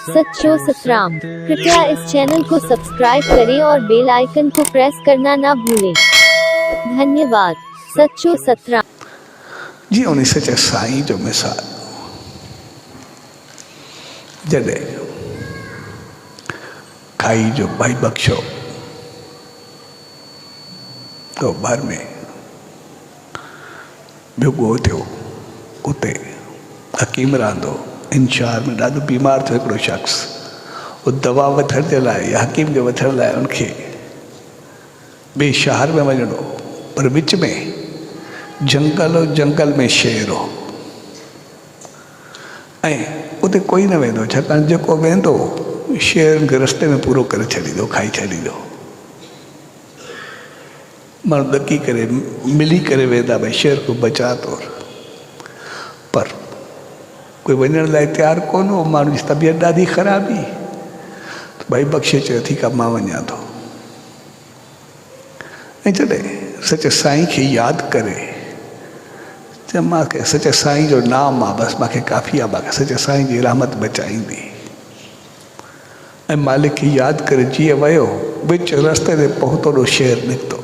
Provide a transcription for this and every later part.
सच्चो सतराम। कृपया इस चैनल को सब्सक्राइब करें और बेल आइकन को प्रेस करना ना भूलें। धन्यवाद। सच्चो सतराम। जी उन्हीं सच्चे साईं जो मिसाल जॾे खाई जो भाई बख्शो तो भर में भिगो थियो उते हकीम रहंदो इंचार्ज में ॾाढो बीमार थियो हिकिड़ो शख़्स वो दवा वठण जे लाइ या हकीम जो वठण लाइ उनखे ॿिए शहर में वञिणो पर विच में जंगल हो जंगल में शेर हो ऐं उते कोई न वेंदो छाकाणि जेको वेंदो शेर खे रस्ते में पूरो करे छॾींदो खाई छॾींदो माण्हू ॾकी करे मिली करे वेंदा भई शेर को बचा तौर पर कोई वञण लाइ तयारु कोन हो माण्हू जी तबियत ॾाढी ख़राब हुई त भाई बख़्शे चयो ठीकु आहे मां वञा थो ऐं जॾहिं सचे साईं खे यादि करे चयो मूंखे सचे साईं जो नाम आहे बसि मूंखे काफ़ी आहे मूंखे सचे साईं जी रहमत बचाईंदी ऐं मालिक खे यादि करे जीअं वियो विच रस्ते ते पहुतो शेर निकितो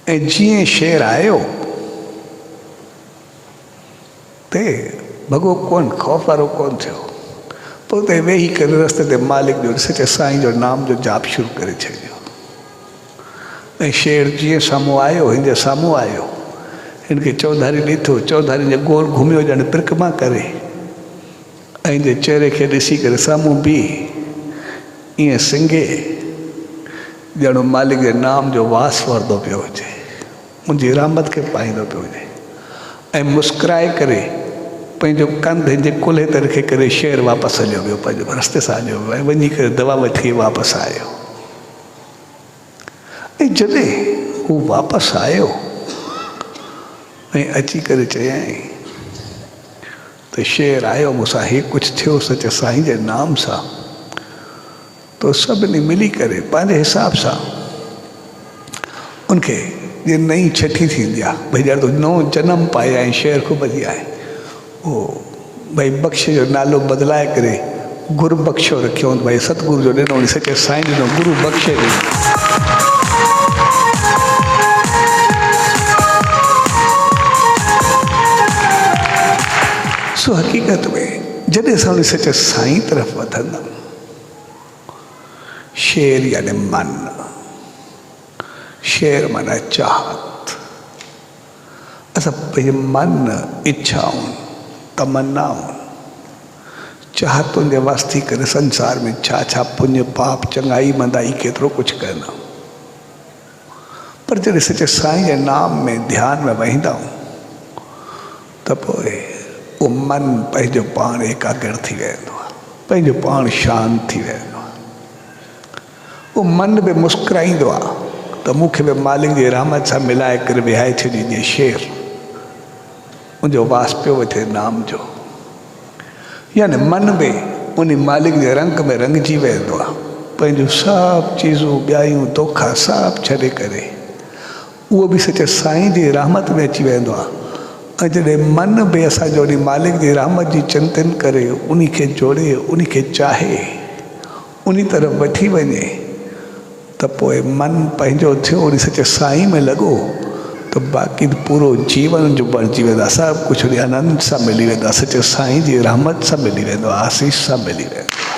ऐं जीअं शेर आयो ते भॻो कोन ख़ौफ़ वारो कोन थियो पोइ उते वेही करे रस्ते ते मालिक जो सचे साईं जो नाम जो जाप शुरू करे छॾियो ऐं शेर जीअं साम्हूं आयो हिन जे साम्हूं आयो हिनखे चौधारी ॾिठो चौधारी जे गोल घुमियो ॼण परिक्रमा करे ऐं जे चहिरे खे ॾिसी करे साम्हूं बीह ईअं सिंगे ॼण मालिक जे नाम जो वास वरंदो पियो हुजे मुंहिंजी रहमत खे पाईंदो पियो हुजे ऐं मुस्कुराए करे पंहिंजो कंधु जे कुल्हे ते रखी करे शेर वापसि हलियो वियो पंहिंजो रस्ते सां हलियो वियो ऐं वञी करे दवा वठी वापसि आयो ऐं जॾहिं हू वापसि आयो ऐं अची करे चयईं त शेर आयो मूंसां हीउ कुझु थियो सचे साईं जे नाम सां तो सभिनी मिली करे पंहिंजे हिसाब सां उनखे जीअं नई छठी थींदी आहे भई ॼण नओं जनम पाए ऐं शेर ख़ूब वधी आहे उहो भई बख़्श जो नालो बदिलाए करे गुरू बख़्शो रखियो भई सतगुरू जो ॾिनो सचे साईं ॾिनो गुरू बख़्शे ॾिनो सो हक़ीक़त में जॾहिं असां उन सचे साईं तरफ़ वधंदा शेर यानी मन शेर माना चाहत असां पंहिंजे मन इच्छाऊं तमन्नाऊं चाहतुनि जे वास्ते करे संसार में छा छा पुण्य पाप चङाई मंदाई केतिरो कुझु कंदा पर जॾहिं सचे साईं जे नाम में ध्यान में वहींदा त पोइ उहो मन पंहिंजो पाण एकाग्र थी वेंदो आहे पंहिंजो पाण शांति थी वेंदो आहे उहो मन बि मुस्कुराईंदो आहे त मूंखे बि मालिक जी रहमत सां मिलाए करे विहाए छॾींदी शेर मुंहिंजो वास पियो वठे नाम जो यानी मन बि उन मालिक जे रंग में रंगजी वेंदो आहे पंहिंजूं सभु चीज़ूं ॿियायूं दोखा सभु छॾे करे उहो बि सचे साईं जी रहमत में अची वेंदो आहे ऐं जॾहिं मन बि असांजो उन मालिक जी रहमत जी चिंतन करे उन खे जोड़े उन खे चाहे उन तरफ़ वठी वञे त पोइ मन पंहिंजो थियो उन सचे साईं में लॻो त बाक़ी पूरो जीवन जो बणिजी वेंदो आहे सभु कुझु उन आनंद सां मिली वेंदो आहे सचे साईं जी रहमत सां मिली वेंदो आहे आसीस सां मिली वेंदो आहे।